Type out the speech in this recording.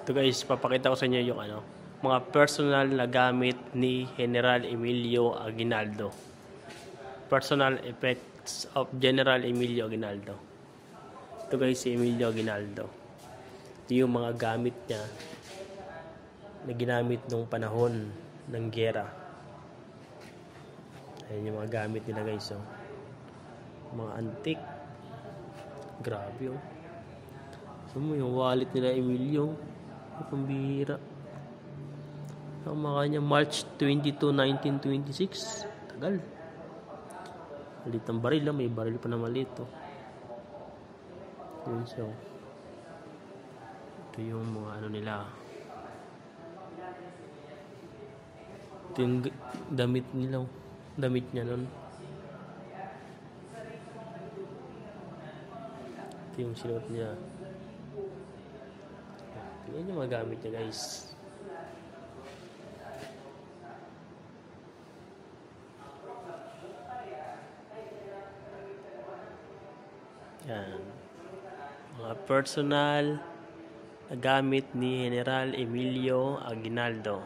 Ito guys, papakita ko sa inyo yung mga personal na gamit ni General Emilio Aguinaldo. Personal effects of General Emilio Aguinaldo. Ito guys, si Emilio Aguinaldo. Ito yung mga gamit niya na ginamit nung panahon ng giyera. Ayan yung mga gamit nila guys. Oh. Mga antique. Grabe oh. So, yung wallet nila Emilio. Pambihira. Ang mga niya March 22, 1926. Tagal. Malit ang baril lang. May baril pa na maliit. Oh. Yun siya. Ito yung mga nila. Ito yung damit nila. Damit niya nun. Ito yung sinuot niya. Yan yung mga gamit niya guys. Yan. Mga personal na gamit ni General Emilio Aguinaldo.